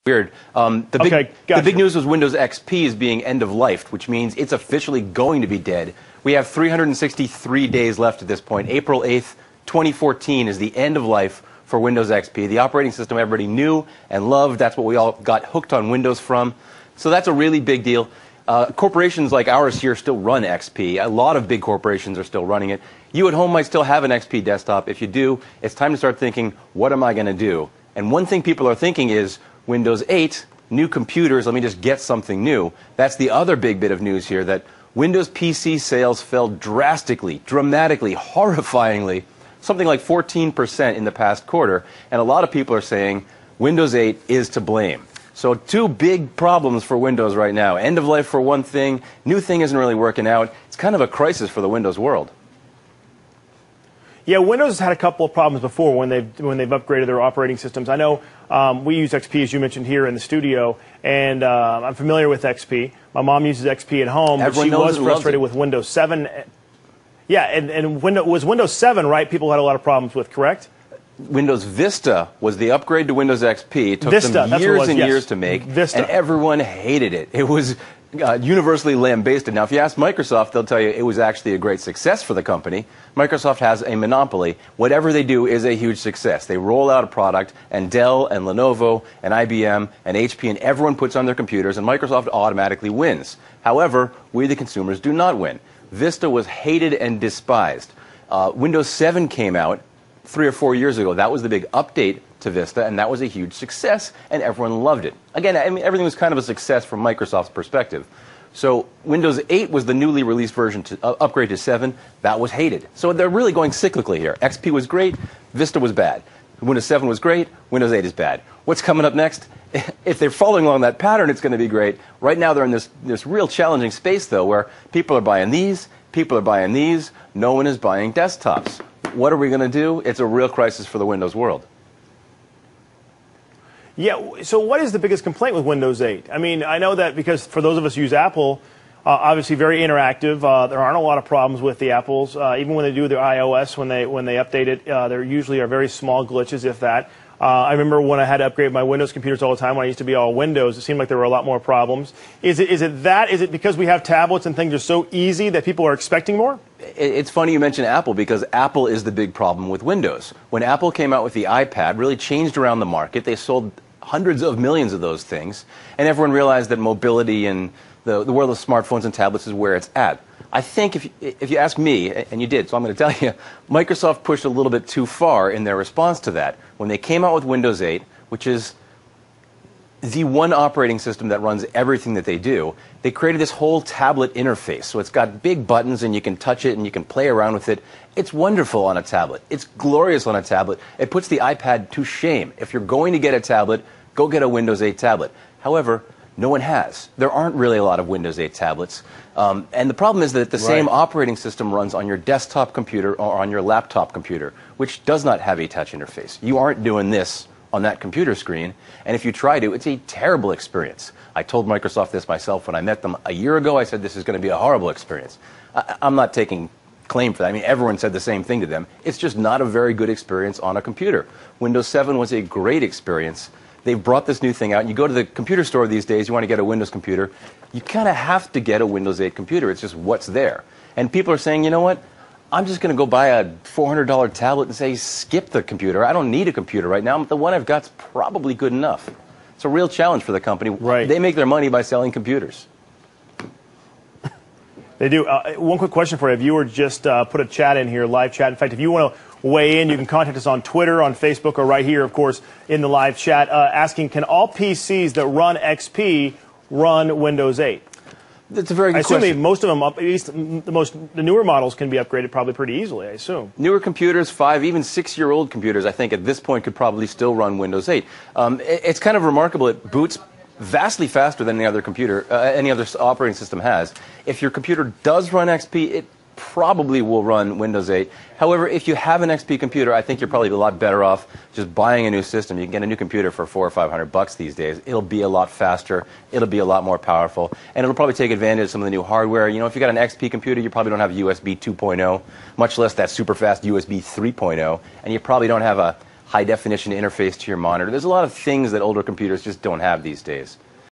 Weird. The big news was Windows XP is being end-of-lifed, which means it's officially going to be dead. We have 363 days left at this point. April 8th, 2014 is the end of life for Windows XP, the operating system everybody knew and loved. That's what we all got hooked on Windows from. So that's a really big deal. Corporations like ours here still run XP. A lot of big corporations are still running it. You at home might still have an XP desktop. If you do, it's time to start thinking, what am I going to do? And one thing people are thinking is, Windows 8, new computers, let me just get something new. That's the other big bit of news here, that Windows PC sales fell drastically, dramatically, horrifyingly, something like 14% in the past quarter. And a lot of people are saying Windows 8 is to blame. So two big problems for Windows right now. End of life for one thing, new thing isn't really working out. It's kind of a crisis for the Windows world. Yeah, Windows has had a couple of problems before when they've upgraded their operating systems. I know we use XP, as you mentioned, here in the studio, and I'm familiar with XP. My mom uses XP at home, but she was frustrated with Windows 7. Yeah, and was Windows 7, right, people had a lot of problems with, correct? Windows Vista was the upgrade to Windows XP. It took them years and years to make, and everyone hated it. It was universally lambasted. Now, if you ask Microsoft, they'll tell you it was actually a great success for the company. Microsoft has a monopoly. Whatever they do is a huge success. They roll out a product, and Dell and Lenovo and IBM and HP and everyone puts on their computers, and Microsoft automatically wins. However, we the consumers do not win. Vista was hated and despised. Windows 7 came out 3 or 4 years ago. That was the big update to Vista, and that was a huge success, and everyone loved it. Again, I mean, everything was kind of a success from Microsoft's perspective. So Windows 8 was the newly released version to upgrade to 7. That was hated. So they're really going cyclically here. XP was great, Vista was bad. Windows 7 was great, Windows 8 is bad. What's coming up next? If they're following along that pattern, it's going to be great. Right now they're in this real challenging space, though, where people are buying these, people are buying these, no one is buying desktops. What are we going to do? It's a real crisis for the Windows world. Yeah, so what is the biggest complaint with Windows 8? I mean, I know that because for those of us who use Apple, obviously very interactive. There aren't a lot of problems with the Apples. Even when they do their iOS, when they update it, there usually are very small glitches, if that. I remember when I had to upgrade my Windows computers all the time when I used to be all Windows, it seemed like there were a lot more problems. Is it that? Is it because we have tablets and things are so easy that people are expecting more? It's funny you mention Apple, because Apple is the big problem with Windows. When Apple came out with the iPad, really changed around the market. They sold hundreds of millions of those things, and everyone realized that mobility and the world of smartphones and tablets is where it's at. I think if you ask me, and you did, so I'm going to tell you, Microsoft pushed a little bit too far in their response to that. When they came out with Windows 8, which is the one operating system that runs everything that they do, they created this whole tablet interface. So it's got big buttons, and you can touch it, and you can play around with it. It's wonderful on a tablet. It's glorious on a tablet. It puts the iPad to shame. If you're going to get a tablet, go get a Windows 8 tablet. However, no one has. There aren't really a lot of Windows 8 tablets. And the problem is that the same operating system runs on your desktop computer or on your laptop computer, which does not have a touch interface. You aren't doing this on that computer screen, and if you try to, it's a terrible experience. I told Microsoft this myself when I met them a year ago. I said this is going to be a horrible experience. I'm not taking claim for that. I mean, everyone said the same thing to them. It's just not a very good experience on a computer. Windows 7 was a great experience. They've brought this new thing out, and you go to the computer store these days, you want to get a Windows computer, you kind of have to get a Windows 8 computer. It's just what's there. And people are saying, you know what, I'm just going to go buy a $400 tablet and say, skip the computer. I don't need a computer right now. The one I've got's probably good enough. It's a real challenge for the company. They make their money by selling computers. They do. One quick question for you. A viewer just put a chat in here, live chat. In fact, if you want to weigh in, you can contact us on Twitter, on Facebook, or right here, of course, in the live chat, asking, can all PCs that run XP run Windows 8? That's a very good question. I assume most of them, at least the newer models, can be upgraded probably pretty easily, I assume. Newer computers, 5, even 6-year-old computers, I think at this point could probably still run Windows 8. It's kind of remarkable. It boots vastly faster than any other computer, any other operating system has. If your computer does run XP, it probably will run Windows 8. However, if you have an XP computer, I think you're probably a lot better off just buying a new system. You can get a new computer for $400 or $500 these days. It'll be a lot faster. It'll be a lot more powerful, and it'll probably take advantage of some of the new hardware. You know, if you got an XP computer, you probably don't have USB 2.0, much less that super fast USB 3.0, and you probably don't have a high definition interface to your monitor. There's a lot of things that older computers just don't have these days.